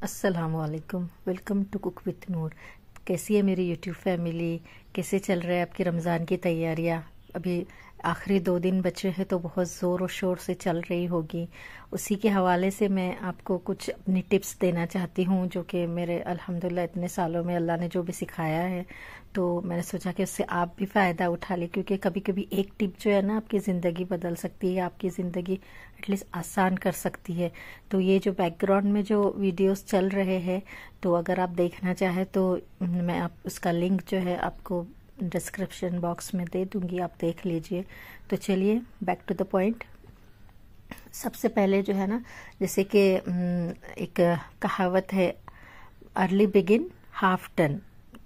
अस्सलामुअलैकुम। Welcome to cook with नूर। कैसी है मेरी यूट्यूब फैमिली? कैसे चल रहा है आपकी रमज़ान की तैयारियां? अभी आखिरी 2 दिन बचे हैं तो बहुत ज़ोर और शोर से चल रही होगी। उसी के हवाले से मैं आपको कुछ अपनी टिप्स देना चाहती हूँ, जो कि मेरे अल्हम्दुलिल्लाह इतने सालों में अल्लाह ने जो भी सिखाया है, तो मैंने सोचा कि उससे आप भी फ़ायदा उठा लें, क्योंकि कभी कभी एक टिप जो है ना आपकी ज़िंदगी बदल सकती है, आपकी ज़िंदगी एटलीस्ट आसान कर सकती है। तो ये जो बैकग्राउंड में जो वीडियोस चल रहे हैं, तो अगर आप देखना चाहें तो मैं आप उसका लिंक जो है आपको डिस्क्रिप्शन बॉक्स में दे दूंगी, आप देख लीजिए। तो चलिए बैक टू द पॉइंट। सबसे पहले जो है ना, जैसे कि एक कहावत है, अर्ली बिगिन हाफ डन।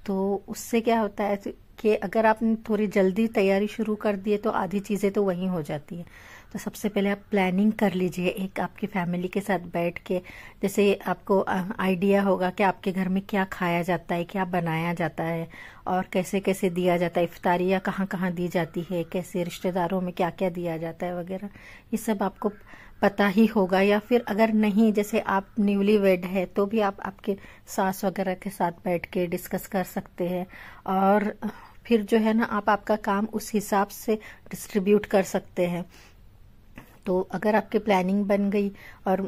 तो उससे क्या होता है कि अगर आपने थोड़ी जल्दी तैयारी शुरू कर दी है तो आधी चीज़ें तो वहीं हो जाती हैं। तो सबसे पहले आप प्लानिंग कर लीजिए एक आपकी फैमिली के साथ बैठ के। जैसे आपको आइडिया होगा कि आपके घर में क्या खाया जाता है, क्या बनाया जाता है और कैसे कैसे दिया जाता है, इफ्तारियाँ कहाँ कहाँ दी जाती है, कैसे रिश्तेदारों में क्या क्या दिया जाता है वगैरह, ये सब आपको पता ही होगा। या फिर अगर नहीं, जैसे आप न्यूली वेड है तो भी आप आपके सास वगैरह के साथ बैठ के डिस्कस कर सकते हैं, और फिर जो है ना आप आपका काम उस हिसाब से डिस्ट्रीब्यूट कर सकते हैं। तो अगर आपकी प्लानिंग बन गई और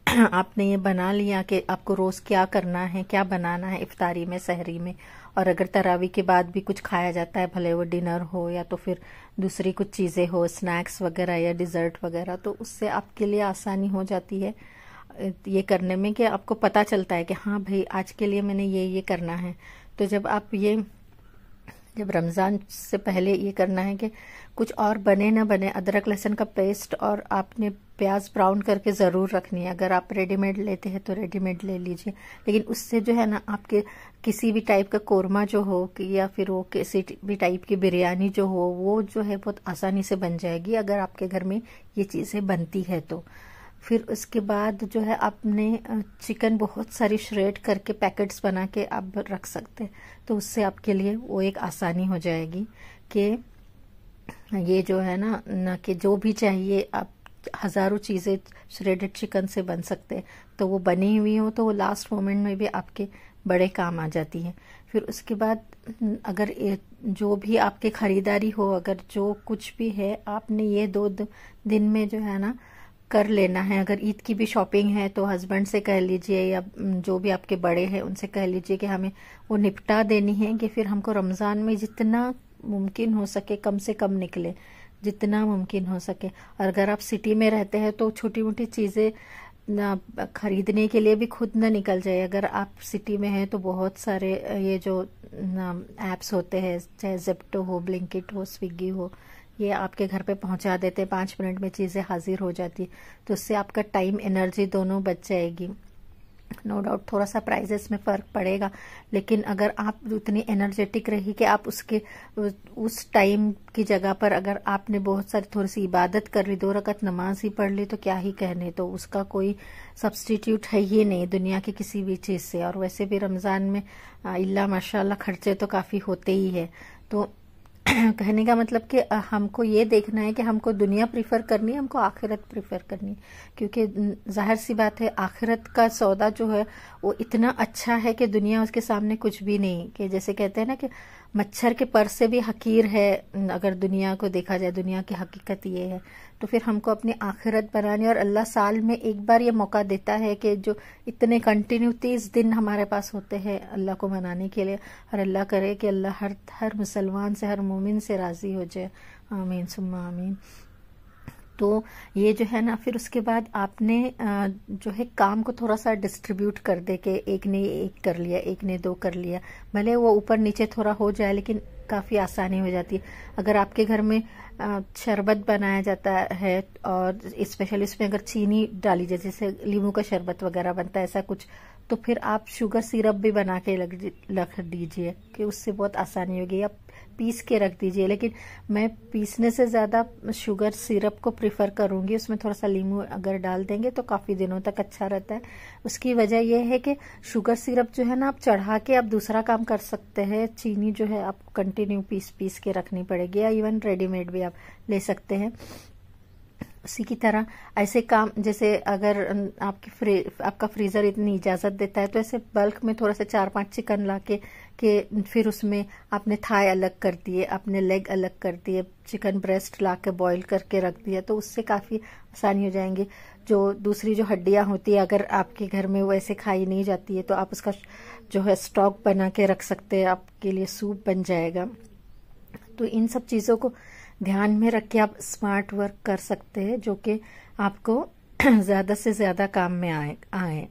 आपने ये बना लिया कि आपको रोज क्या करना है, क्या बनाना है इफ्तारी में, सहरी में, और अगर तरावी के बाद भी कुछ खाया जाता है, भले वो डिनर हो या तो फिर दूसरी कुछ चीजें हो, स्नैक्स वगैरह या डिजर्ट वगैरह, तो उससे आपके लिए आसानी हो जाती है ये करने में कि आपको पता चलता है कि हाँ भाई आज के लिए मैंने ये करना है। तो जब रमज़ान से पहले ये करना है कि कुछ और बने ना बने, अदरक लहसुन का पेस्ट और आपने प्याज ब्राउन करके ज़रूर रखनी है। अगर आप रेडीमेड लेते हैं तो रेडीमेड ले लीजिए, लेकिन उससे जो है ना आपके किसी भी टाइप का कोरमा जो हो या फिर वो किसी भी टाइप की बिरयानी जो हो, वो जो है बहुत आसानी से बन जाएगी अगर आपके घर में ये चीज़ें बनती है तो। फिर उसके बाद जो है आपने चिकन बहुत सारी श्रेड करके पैकेट्स बना के आप रख सकते हैं, तो उससे आपके लिए वो एक आसानी हो जाएगी कि ये जो है ना कि जो भी चाहिए आप हजारों चीज़ें श्रेडेड चिकन से बन सकते हैं, तो वो बनी हुई हो तो वो लास्ट मोमेंट में भी आपके बड़े काम आ जाती है। फिर उसके बाद अगर जो भी आपके खरीदारी हो, अगर जो कुछ भी है आपने ये 2 दिन में जो है ना कर लेना है। अगर ईद की भी शॉपिंग है तो हस्बैंड से कह लीजिए या जो भी आपके बड़े हैं उनसे कह लीजिए कि हमें वो निपटा देनी है, कि फिर हमको रमज़ान में जितना मुमकिन हो सके कम से कम निकले, जितना मुमकिन हो सके। और अगर आप सिटी में रहते हैं तो छोटी मोटी चीज़ें खरीदने के लिए भी खुद ना निकल जाए। अगर आप सिटी में हैं तो बहुत सारे ये जो ऐप्स होते हैं, चाहे जेप्टो हो, ब्लिंकिट हो, स्विगी हो, ये आपके घर पे पहुंचा देते हैं, 5 मिनट में चीज़ें हाजिर हो जाती। तो उससे आपका टाइम एनर्जी दोनों बच जाएगी। नो डाउट थोड़ा सा प्राइजेस में फ़र्क पड़ेगा, लेकिन अगर आप उतनी एनर्जेटिक रही कि आप उस टाइम की जगह पर अगर आपने बहुत सारी थोड़ी सी इबादत कर ली, 2 रकात नमाज ही पढ़ ली, तो क्या ही कहने, तो उसका कोई सब्स्टिट्यूट है ही नहीं दुनिया की किसी भी चीज़ से। और वैसे भी रमज़ान में इल्ला माशाल्लाह खर्चे तो काफ़ी होते ही है। तो कहने का मतलब कि हमको ये देखना है कि हमको दुनिया प्रिफर करनी है, हमको आखिरत प्रिफर करनी है, क्योंकि जाहिर सी बात है आखिरत का सौदा जो है वो इतना अच्छा है कि दुनिया उसके सामने कुछ भी नहीं। कि जैसे कहते हैं ना कि मच्छर के पर से भी हकीर है, अगर दुनिया को देखा जाए, दुनिया की हकीकत ये है। तो फिर हमको अपनी आखिरत बनानी, और अल्लाह साल में एक बार ये मौका देता है कि जो इतने कंटिन्यू 30 दिन हमारे पास होते हैं अल्लाह को मनाने के लिए, और अल्लाह करे कि अल्लाह हर मुसलमान से, हर मोमिन से राजी हो जाए, आमीन सुम्मा आमीन। तो ये जो है ना, फिर उसके बाद आपने जो है काम को थोड़ा सा डिस्ट्रीब्यूट कर दे के एक ने 1 कर लिया, एक ने 2 कर लिया, भले वो ऊपर नीचे थोड़ा हो जाए लेकिन काफ़ी आसानी हो जाती है। अगर आपके घर में शरबत बनाया जाता है और स्पेशली उसमें अगर चीनी डाली जाए, जैसे नींबू का शरबत वगैरह बनता है ऐसा कुछ, तो फिर आप शुगर सिरप भी बना के रख दीजिए कि उससे बहुत आसानी होगी। आप पीस के रख दीजिए, लेकिन मैं पीसने से ज़्यादा शुगर सिरप को प्रिफर करूँगी। उसमें थोड़ा सा नींबू अगर डाल देंगे तो काफ़ी दिनों तक अच्छा रहता है। उसकी वजह यह है कि शुगर सिरप जो है ना आप चढ़ा के आप दूसरा काम कर सकते हैं, चीनी जो है आपको कंटिन्यू पीस के रखनी पड़ेगी, या इवन रेडीमेड भी आप ले सकते हैं। उसी की तरह ऐसे काम, जैसे अगर आपका फ्रीज़र इतनी इजाज़त देता है तो ऐसे बल्क में थोड़ा सा 4-5 चिकन ला के फिर उसमें आपने थाई अलग कर दिए, आपने लेग अलग कर दिए, चिकन ब्रेस्ट ला के बॉयल करके रख दिया, तो उससे काफ़ी आसानी हो जाएंगी। जो दूसरी जो हड्डियां होती है, अगर आपके घर में वो ऐसे खाई नहीं जाती है तो आप उसका जो है स्टॉक बना के रख सकते हैं, आपके लिए सूप बन जाएगा। तो इन सब चीज़ों को ध्यान में रख के आप स्मार्ट वर्क कर सकते हैं, जो कि आपको ज़्यादा से ज़्यादा काम में आए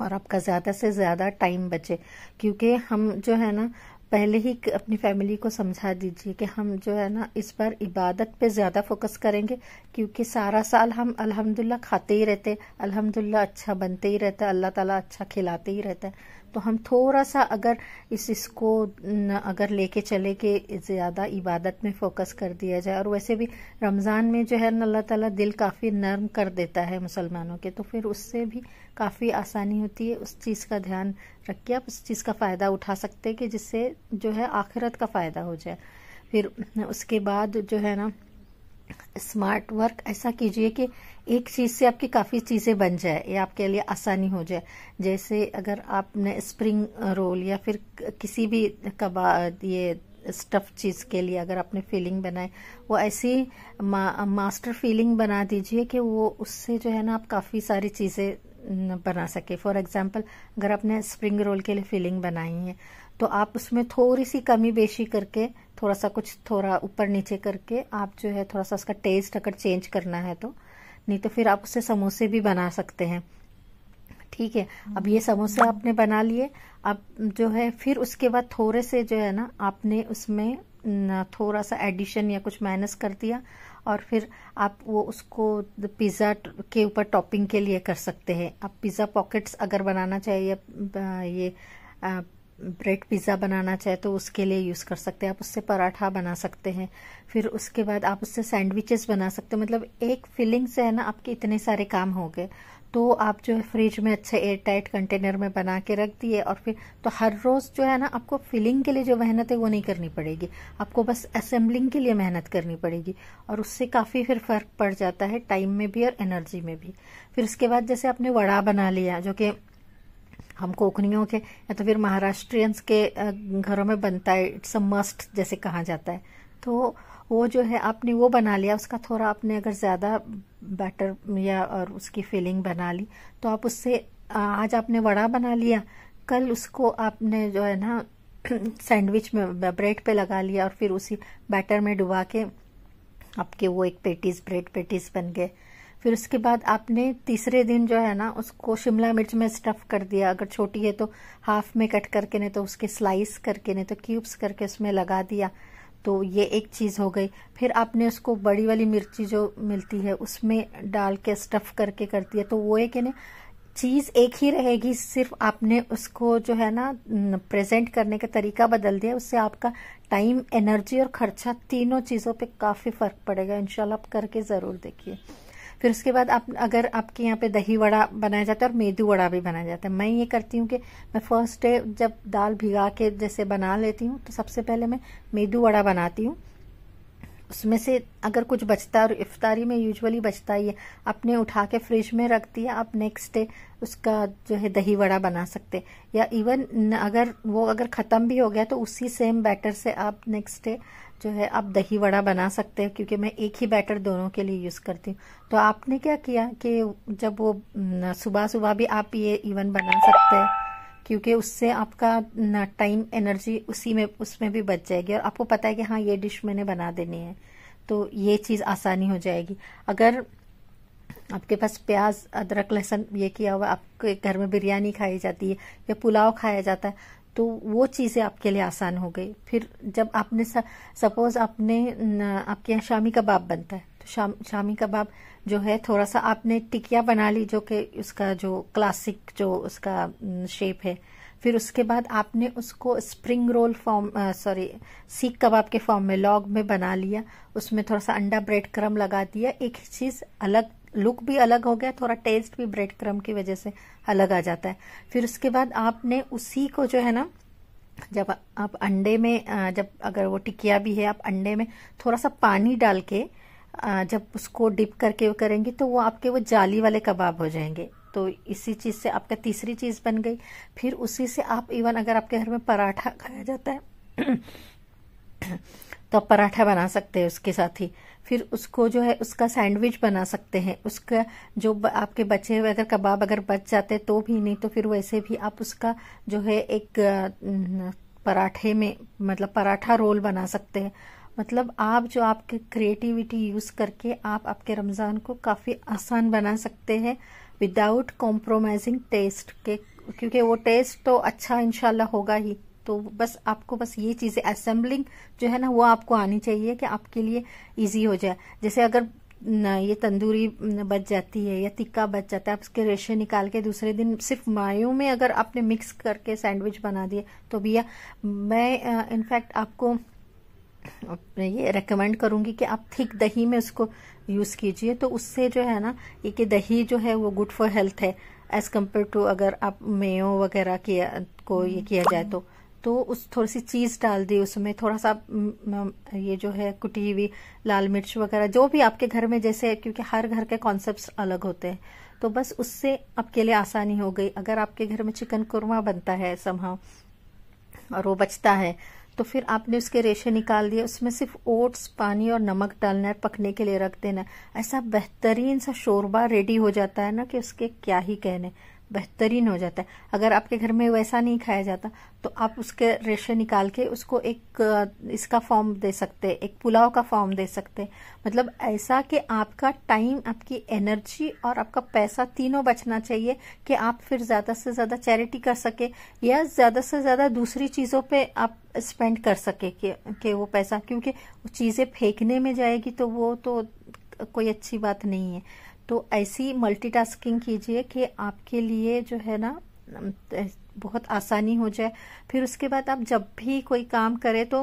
और आपका ज़्यादा से ज़्यादा टाइम बचे। क्योंकि हम जो है ना, पहले ही अपनी फैमिली को समझा दीजिए कि हम जो है ना इस बार इबादत पे ज़्यादा फोकस करेंगे, क्योंकि सारा साल हम अल्हम्दुलिल्लाह खाते ही रहते, अल्हम्दुलिल्लाह अच्छा बनते ही रहता है, अल्लाह ताला अच्छा खिलाते ही रहता है। तो हम थोड़ा सा अगर इसको अगर लेके चले कि ज़्यादा इबादत में फोकस कर दिया जाए, और वैसे भी रमज़ान में जो है ना अल्लाह ताला दिल काफ़ी नर्म कर देता है मुसलमानों के, तो फिर उससे भी काफ़ी आसानी होती है। उस चीज़ का ध्यान रख के आप उस चीज़ का फ़ायदा उठा सकते हैं कि जिससे जो है आखिरत का फ़ायदा हो जाए। फिर उसके बाद जो है ना, स्मार्ट वर्क ऐसा कीजिए कि एक चीज़ से आपकी काफ़ी चीज़ें बन जाए, ये आपके लिए आसानी हो जाए। जैसे अगर आपने स्प्रिंग रोल या फिर किसी भी कबाब, ये स्टफ चीज़ के लिए अगर आपने फीलिंग बनाए, वो ऐसी मास्टर फीलिंग बना दीजिए कि वो उससे जो है ना आप काफ़ी सारी चीज़ें बना सके। फॉर एग्जांपल, अगर आपने स्प्रिंग रोल के लिए फीलिंग बनाई है तो आप उसमें थोड़ी सी कमी बेशी करके, थोड़ा सा कुछ थोड़ा ऊपर नीचे करके आप जो है थोड़ा सा उसका टेस्ट अगर चेंज करना है तो, नहीं तो फिर आप उससे समोसे भी बना सकते हैं। ठीक है, अब ये समोसे आपने बना लिए, अब जो है फिर उसके बाद थोड़े से जो है ना आपने उसमें थोड़ा सा एडिशन या कुछ माइनस कर दिया, और फिर आप वो उसको पिज़्ज़ा के ऊपर टॉपिंग के लिए कर सकते हैं। आप पिज़्ज़ा पॉकेट्स अगर बनाना चाहिए, ये ब्रेड पिज़्ज़ा बनाना चाहे तो उसके लिए यूज़ कर सकते हैं। आप उससे पराठा बना सकते हैं, फिर उसके बाद आप उससे सैंडविचेस बना सकते हैं। मतलब एक फिलिंग से है ना आपके इतने सारे काम हो गए। तो आप जो है फ्रिज में अच्छे एयर टाइट कंटेनर में बना के रख दिए, और फिर तो हर रोज़ जो है ना आपको फिलिंग के लिए जो मेहनत है वो नहीं करनी पड़ेगी, आपको बस असेंबलिंग के लिए मेहनत करनी पड़ेगी, और उससे काफ़ी फिर फ़र्क पड़ जाता है टाइम में भी और एनर्जी में भी। फिर उसके बाद जैसे आपने वड़ा बना लिया, जो कि हम कोकनियों के या तो फिर महाराष्ट्रियंस के घरों में बनता है, इट्स अ मस्ट जैसे कहा जाता है, तो वो जो है आपने वो बना लिया। उसका थोड़ा आपने अगर ज़्यादा बैटर या और उसकी फिलिंग बना ली तो आप उससे, आज आपने वड़ा बना लिया, कल उसको आपने जो है ना सैंडविच में ब्रेड पे लगा लिया, और फिर उसी बैटर में डुबा के आपके वो एक पेटीज, ब्रेड पेटीज बन गए। फिर उसके बाद आपने तीसरे दिन जो है ना उसको शिमला मिर्च में स्टफ कर दिया, अगर छोटी है तो हाफ में कट करके, नहीं तो उसके स्लाइस करके, नहीं तो क्यूब्स करके उसमें लगा दिया, तो ये एक चीज़ हो गई। फिर आपने उसको बड़ी वाली मिर्ची जो मिलती है उसमें डाल के स्टफ करके कर दिया, तो वो एक है ना चीज़ एक ही रहेगी, सिर्फ आपने उसको जो है ना प्रेजेंट करने का तरीका बदल दिया। उससे आपका टाइम, एनर्जी और खर्चा, तीनों चीज़ों पे काफ़ी फ़र्क पड़ेगा। इंशाल्लाह आप करके ज़रूर देखिए। फिर उसके बाद आप, अगर आपके यहाँ पे दही वड़ा बनाया जाता है और मेदू वड़ा भी बनाया जाता है, मैं ये करती हूँ कि मैं फर्स्ट डे जब दाल भिगा के जैसे बना लेती हूँ तो सबसे पहले मैं मेदू वड़ा बनाती हूँ। उसमें से अगर कुछ बचता है, और इफ्तारी में यूजुअली बचता ही है, आपने उठा के फ्रिज में रख दिया, आप नेक्स्ट डे उसका जो है दही वड़ा बना सकते। या इवन अगर वो अगर ख़त्म भी हो गया तो उसी सेम बैटर से आप नेक्स्ट डे जो है आप दही वड़ा बना सकते हैं, क्योंकि मैं एक ही बैटर दोनों के लिए यूज़ करती हूँ। तो आपने क्या किया कि जब वो सुबह सुबह भी आप ये इवन बना सकते हैं, क्योंकि उससे आपका टाइम, एनर्जी उसमें भी बच जाएगी, और आपको पता है कि हाँ ये डिश मैंने बना देनी है, तो ये चीज़ आसानी हो जाएगी। अगर आपके पास प्याज, अदरक, लहसुन ये किया हुआ, आपके घर में बिरयानी खाई जाती है या पुलाव खाया जाता है, तो वो चीज़ें आपके लिए आसान हो गई। फिर जब आपने सपोज आपने आपके यहाँ शामी कबाब बनता है, तो शामी कबाब जो है थोड़ा सा आपने टिकिया बना ली, जो कि उसका जो क्लासिक जो उसका शेप है। फिर उसके बाद आपने उसको स्प्रिंग रोल फॉर्म, सीख कबाब के फॉर्म में, लॉग में बना लिया। उसमें थोड़ा सा अंडा, ब्रेड क्रम लगा दिया। एक चीज़ अलग, लुक भी अलग हो गया, थोड़ा टेस्ट भी ब्रेड क्रम की वजह से अलग आ जाता है। फिर उसके बाद आपने उसी को जो है ना, जब आप अंडे में, जब अगर वो टिकिया भी है, आप अंडे में थोड़ा सा पानी डाल के जब उसको डिप करके करेंगी तो वो आपके वो जाली वाले कबाब हो जाएंगे। तो इसी चीज़ से आपका तीसरी चीज़ बन गई। फिर उसी से आप इवन अगर आपके घर में पराठा खाया जाता है तो आप पराठा बना सकते हैं उसके साथ ही। फिर उसको जो है उसका सैंडविच बना सकते हैं। उसका जो आपके बचे हुए अगर कबाब अगर बच जाते तो भी, नहीं तो फिर वैसे भी आप उसका जो है एक पराठे में मतलब पराठा रोल बना सकते हैं। मतलब आप जो आपके क्रिएटिविटी यूज़ करके आप आपके रमज़ान को काफ़ी आसान बना सकते हैं विदाउट कॉम्प्रोमाइजिंग टेस्ट के, क्योंकि वो टेस्ट तो अच्छा इंशाल्लाह होगा ही। तो बस आपको बस ये चीज़ें असेंबलिंग जो है ना वो आपको आनी चाहिए कि आपके लिए इजी हो जाए। जैसे अगर ये तंदूरी बच जाती है या टिक्का बच जाता है, आप उसके रेशे निकाल के दूसरे दिन सिर्फ मायों में अगर आपने मिक्स करके सैंडविच बना दिए तो भैया मैं इनफैक्ट आपको ये रेकमेंड करूंगी कि आप थिक दही में उसको यूज़ कीजिए। तो उससे जो है ना ये कि दही जो है वो गुड फॉर हेल्थ है एज कम्पेयर टू अगर आप मेयो वगैरह किया को ये किया जाए तो उस थोड़ी सी चीज़ डाल दी उसमें, थोड़ा सा ये जो है कुटी हुई लाल मिर्च वगैरह जो भी आपके घर में जैसे, क्योंकि हर घर के कॉन्सेप्ट्स अलग होते हैं। तो बस उससे आपके लिए आसानी हो गई। अगर आपके घर में चिकन कुरमा बनता है समहाउ और वो बचता है तो फिर आपने उसके रेशे निकाल दिए, उसमें सिर्फ ओट्स पानी और नमक डालना है, पकने के लिए रख देना है। ऐसा बेहतरीन सा शोरबा रेडी हो जाता है ना कि उसके क्या ही कहने, बेहतरीन हो जाता है। अगर आपके घर में वैसा नहीं खाया जाता तो आप उसके रेशे निकाल के उसको एक इसका फॉर्म दे सकते हैं, एक पुलाव का फॉर्म दे सकते हैं। मतलब ऐसा कि आपका टाइम, आपकी एनर्जी और आपका पैसा तीनों बचना चाहिए कि आप फिर ज्यादा से ज्यादा चैरिटी कर सके या ज्यादा से ज्यादा दूसरी चीजों पे आप स्पेंड कर सके कि वो पैसा, क्योंकि वो चीजें फेंकने में जाएगी तो वो तो कोई अच्छी बात नहीं है। तो ऐसी मल्टीटास्किंग कीजिए कि आपके लिए जो है ना बहुत आसानी हो जाए। फिर उसके बाद आप जब भी कोई काम करें तो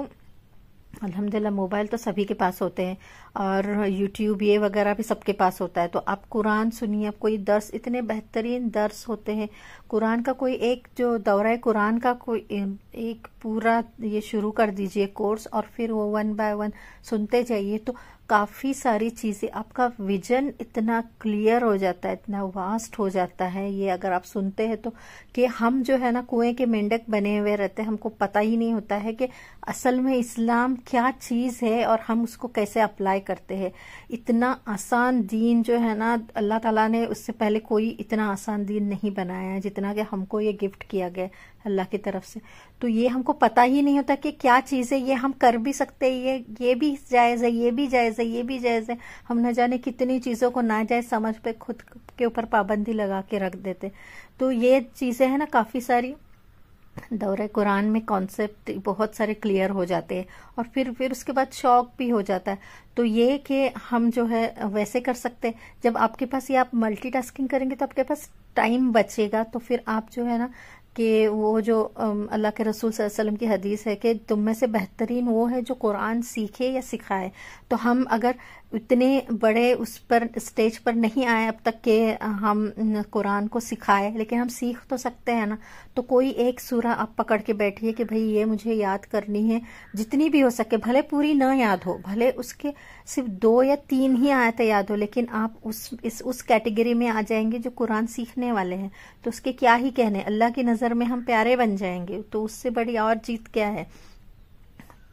अल्हम्दुलिल्लाह मोबाइल तो सभी के पास होते हैं और यूट्यूब ये वगैरह भी सबके पास होता है। तो आप कुरान सुनिए, आप कोई दर्स, इतने बेहतरीन दर्स होते हैं कुरान का। कोई एक जो दौरा कुरान का कोई एक पूरा ये शुरू कर दीजिए कोर्स और फिर वो 1 बाय 1 सुनते जाइए तो काफ़ी सारी चीज़ें, आपका विजन इतना क्लियर हो जाता है, इतना वास्ट हो जाता है ये अगर आप सुनते हैं तो, कि हम जो है ना कुएं के मेंढक बने हुए रहते हैं। हमको पता ही नहीं होता है कि असल में इस्लाम क्या चीज़ है और हम उसको कैसे अप्लाई करते हैं। इतना आसान दीन जो है ना अल्लाह ताला ने उससे पहले कोई इतना आसान दीन नहीं बनाया है जितना कि हमको ये गिफ्ट किया गया अल्लाह की तरफ से। तो ये हमको पता ही नहीं होता कि क्या चीज़ है, ये हम कर भी सकते हैं, ये भी जायज़ है, ये भी जायज़ है, ये भी जायज़ है। हम न जाने कितनी चीज़ों को नाजायज़ समझ पे खुद के ऊपर पाबंदी लगा के रख देते। तो ये चीज़ें हैं ना काफ़ी सारी दौरे कुरान में कॉन्सेप्ट बहुत सारे क्लियर हो जाते हैं और फिर उसके बाद शौक भी हो जाता है। तो ये कि हम जो है वैसे कर सकते हैं। जब आपके पास ये आप मल्टीटास्किंग करेंगे तो आपके पास टाइम बचेगा। तो फिर आप जो है ना कि वो जो अल्लाह के रसूल सल्लल्लाहु अलैहि वसल्लम की हदीस है कि तुम में से बेहतरीन वो है जो कुरान सीखे या सिखाए। तो हम अगर इतने बड़े उस पर स्टेज पर नहीं आए अब तक कि हम कुरान को सिखाए, लेकिन हम सीख तो सकते हैं ना। तो कोई एक सूरा आप पकड़ के बैठिए कि भाई ये मुझे याद करनी है, जितनी भी हो सके, भले पूरी ना याद हो, भले उसके सिर्फ 2 या 3 ही आयतें याद हो, लेकिन आप उस कैटेगरी में आ जाएंगे जो कुरान सीखने वाले हैं। तो उसके क्या ही कहने, अल्लाह की नज़र में हम प्यारे बन जाएंगे। तो उससे बड़ी और जीत क्या है।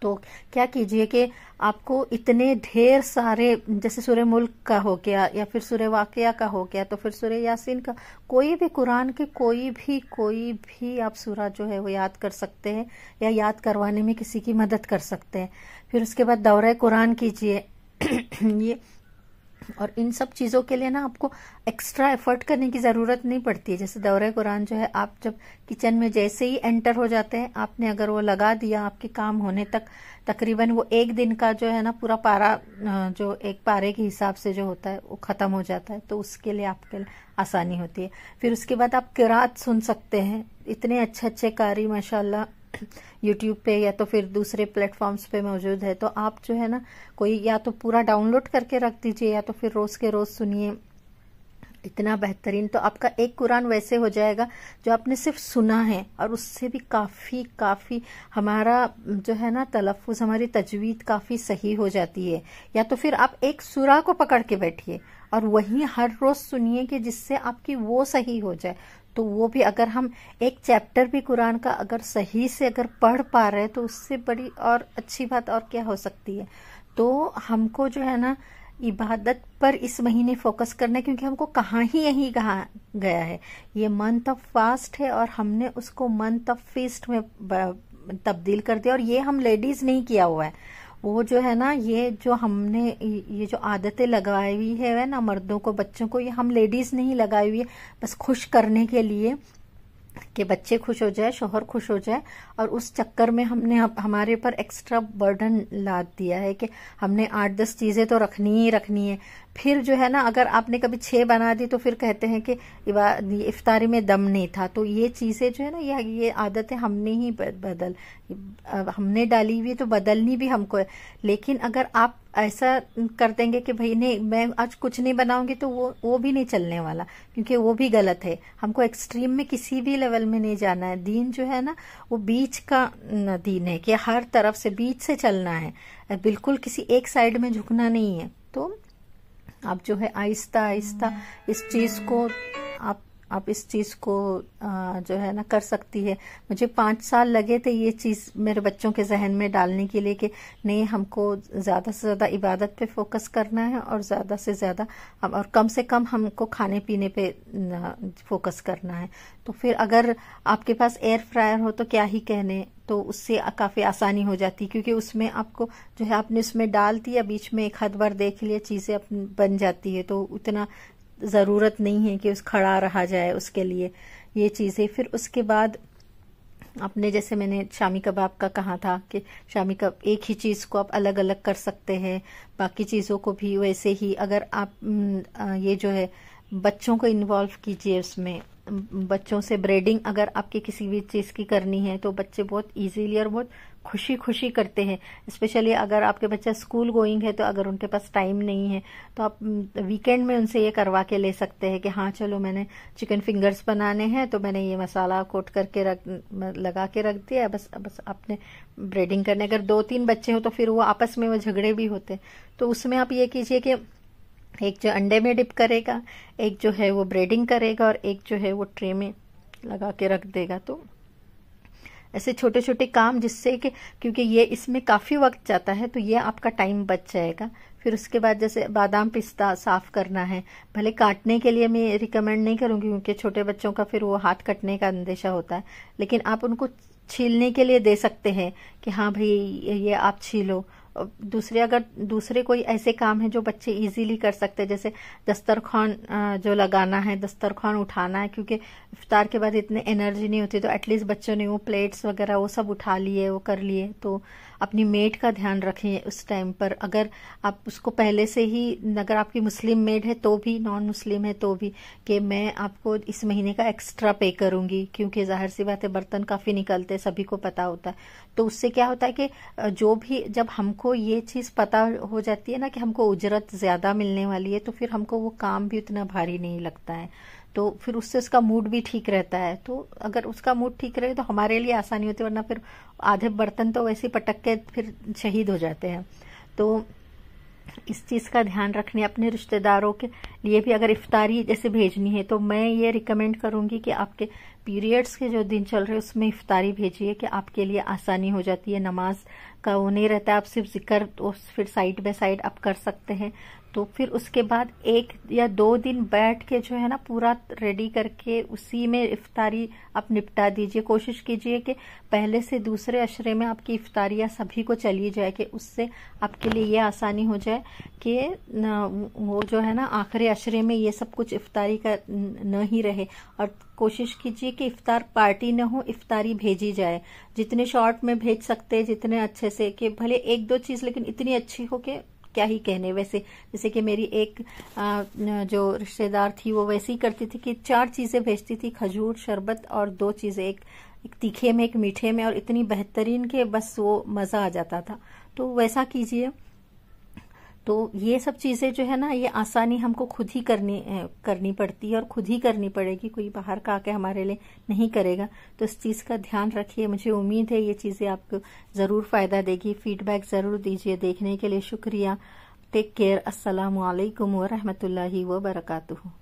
तो क्या कीजिए कि आपको इतने ढेर सारे, जैसे सूरह मुल्क का हो गया या फिर सूरह वाक़िया का हो गया, तो फिर सूरह यासीन का, कोई भी कुरान के कोई भी आप सूरा जो है वो याद कर सकते हैं या याद करवाने में किसी की मदद कर सकते हैं। फिर उसके बाद दौरा कुरान कीजिए ये, और इन सब चीज़ों के लिए ना आपको एक्स्ट्रा एफर्ट करने की ज़रूरत नहीं पड़ती है। जैसे दौरा कुरान जो है आप जब किचन में जैसे ही एंटर हो जाते हैं, आपने अगर वो लगा दिया, आपके काम होने तक तकरीबन वो 1 दिन का जो है ना पूरा पारा, जो एक पारे के हिसाब से जो होता है वो ख़त्म हो जाता है। तो उसके लिए आपके लिए आसानी होती है। फिर उसके बाद आप किरात सुन सकते हैं, इतने अच्छे अच्छे कारी माशाल्लाह यूट्यूब पे या तो फिर दूसरे प्लेटफॉर्म्स पे मौजूद है। तो आप जो है ना कोई या तो पूरा डाउनलोड करके रख दीजिए या तो फिर रोज़ के रोज़ सुनिए। इतना बेहतरीन। तो आपका एक कुरान वैसे हो जाएगा जो आपने सिर्फ सुना है, और उससे भी काफ़ी काफ़ी हमारा जो है ना तलफ़ुज़, हमारी तजवीद काफ़ी सही हो जाती है। या तो फिर आप एक सूरा को पकड़ के बैठिए और वहीं हर रोज़ सुनिए कि जिससे आपकी वो सही हो जाए। तो वो भी अगर हम एक चैप्टर भी कुरान का अगर सही से अगर पढ़ पा रहे हैं तो उससे बड़ी और अच्छी बात और क्या हो सकती है। तो हमको जो है ना इबादत पर इस महीने फोकस करना है, क्योंकि हमको कहाँ ही यही कहा गया है, ये मंथ ऑफ फास्ट है और हमने उसको मंथ ऑफ फीस्ट में तब्दील कर दिया। और ये हम लेडीज नहीं किया हुआ है, वो जो है ना ये जो हमने ये जो आदतें लगाई हुई है ना मर्दों को बच्चों को, ये हम लेडीज नहीं लगाई हुई है बस खुश करने के लिए कि बच्चे खुश हो जाए, शोहर खुश हो जाए। और उस चक्कर में हमने हमारे पर एक्स्ट्रा बर्डन लाद दिया है कि हमने 8-10 चीजें तो रखनी ही रखनी है। फिर जो है ना अगर आपने कभी 6 बना दी तो फिर कहते हैं कि इफ्तारी में दम नहीं था। तो ये चीजें जो है ना ये आदतें हमने ही हमने डाली हुई, तो बदलनी भी हमको है। लेकिन अगर आप ऐसा कर देंगे कि भाई नहीं मैं आज कुछ नहीं बनाऊंगी, तो वो भी नहीं चलने वाला, क्योंकि वो भी गलत है। हमको एक्सट्रीम में किसी भी लेवल में नहीं जाना है। दीन जो है ना वो बीच का दीन है कि हर तरफ से बीच से चलना है, बिल्कुल किसी एक साइड में झुकना नहीं है। तो आप जो है आहिस्ता आहिस्ता इस चीज को आप इस चीज को जो है ना कर सकती है। मुझे 5 साल लगे थे ये चीज मेरे बच्चों के जहन में डालने के लिए कि नहीं हमको ज्यादा से ज्यादा इबादत पे फोकस करना है और ज्यादा से ज्यादा और कम से कम हमको खाने पीने पे फोकस करना है। तो फिर अगर आपके पास एयर फ्रायर हो तो क्या ही कहने, तो उससे काफी आसानी हो जाती, क्योंकि उसमें आपको जो है आपने उसमें डाल दिया, बीच में एक आध बार देख लिया, चीजें बन जाती है। तो उतना जरूरत नहीं है कि उस खड़ा रहा जाए उसके लिए ये चीजें। फिर उसके बाद आपने जैसे मैंने शामी कबाब का कहा था कि शामी कबाब एक ही चीज को आप अलग अलग कर सकते हैं, बाकी चीजों को भी वैसे ही। अगर आप ये जो है बच्चों को इन्वॉल्व कीजिए उसमें, बच्चों से ब्रेडिंग अगर आपकी किसी भी चीज की करनी है तो बच्चे बहुत इजीली और बहुत खुशी खुशी करते हैं। स्पेशली अगर आपके बच्चा स्कूल गोइंग है तो अगर उनके पास टाइम नहीं है तो आप वीकेंड में उनसे ये करवा के ले सकते हैं कि हाँ चलो मैंने चिकन फिंगर्स बनाने हैं तो मैंने ये मसाला कोट करके लगा के रख दिया, बस आपने ब्रेडिंग करने। अगर 2-3 बच्चे हो तो फिर वो आपस में वो झगड़े भी होते, तो उसमें आप ये कीजिए कि एक जो अंडे में डिप करेगा, एक जो है वो ब्रेडिंग करेगा और एक जो है वो ट्रे में लगा के रख देगा। तो ऐसे छोटे छोटे काम जिससे कि क्योंकि ये इसमें काफी वक्त जाता है तो ये आपका टाइम बच जाएगा। फिर उसके बाद जैसे बादाम पिस्ता साफ करना है, भले काटने के लिए मैं रिकमेंड नहीं करूंगी क्योंकि छोटे बच्चों का फिर वो हाथ कटने का अंदेशा होता है, लेकिन आप उनको छीलने के लिए दे सकते हैं कि हाँ भाई ये आप छीलो। दूसरे कोई ऐसे काम है जो बच्चे इजीली कर सकते हैं, जैसे दस्तरखान जो लगाना है, दस्तरखान उठाना है, क्योंकि इफ्तार के बाद इतने एनर्जी नहीं होती, तो एटलीस्ट बच्चों ने वो प्लेट्स वगैरह वो सब उठा लिए, वो कर लिए। तो अपनी मेड का ध्यान रखें उस टाइम पर। अगर आप उसको पहले से ही, अगर आपकी मुस्लिम मेड है तो भी, नॉन मुस्लिम है तो भी, कि मैं आपको इस महीने का एक्स्ट्रा पे करूंगी, क्योंकि जाहिर सी बात है बर्तन काफी निकलते, सभी को पता होता है। तो उससे क्या होता है कि जो भी जब हमको ये चीज पता हो जाती है ना कि हमको उजरत ज्यादा मिलने वाली है, तो फिर हमको वो काम भी उतना भारी नहीं लगता है, तो फिर उससे उसका मूड भी ठीक रहता है। तो अगर उसका मूड ठीक रहे तो हमारे लिए आसानी होती है, वरना फिर आधे बर्तन तो वैसे ही पटक के फिर शहीद हो जाते हैं। तो इस चीज का ध्यान रखने, अपने रिश्तेदारों के लिए भी अगर इफ्तारी जैसे भेजनी है तो मैं ये रिकमेंड करूंगी कि आपके पीरियड्स के जो दिन चल रहे हैं उसमें इफ्तारी भेजिए, कि आपके लिए आसानी हो जाती है। नमाज का वो नहीं रहता, आप सिर्फ जिक्र फिर साइड बाय साइड आप कर सकते हैं। तो फिर उसके बाद 1 या 2 दिन बैठ के जो है ना पूरा रेडी करके उसी में इफ्तारी आप निपटा दीजिए। कोशिश कीजिए कि पहले से दूसरे अशरे में आपकी इफ्तारियां सभी को चली जाए, कि उससे आपके लिए ये आसानी हो जाए कि वो जो है ना आखिरी अशरे में ये सब कुछ इफ्तारी का न ही रहे। और कोशिश कीजिए कि इफ्तार पार्टी न हो, इफ्तारी भेजी जाए। जितने शॉर्ट में भेज सकते हैं, जितने अच्छे से, कि भले 1-2 चीज लेकिन इतनी अच्छी हो कि क्या ही कहने। वैसे जैसे कि मेरी एक जो रिश्तेदार थी वो वैसे ही करती थी कि 4 चीजें भेजती थी, खजूर, शरबत और 2 चीजें, एक तीखे में एक मीठे में, और इतनी बेहतरीन के बस वो मजा आ जाता था। तो वैसा कीजिए। तो ये सब चीजें जो है ना, ये आसानी हमको खुद ही करनी पड़ती है और खुद ही करनी पड़ेगी, कोई बाहर का आके हमारे लिए नहीं करेगा। तो इस चीज का ध्यान रखिए। मुझे उम्मीद है ये चीजें आपको जरूर फायदा देगी। फीडबैक जरूर दीजिए। देखने के लिए शुक्रिया। Take care. अस्सलामु अलैकुम व रहमतुल्लाहि व बरकातुहू।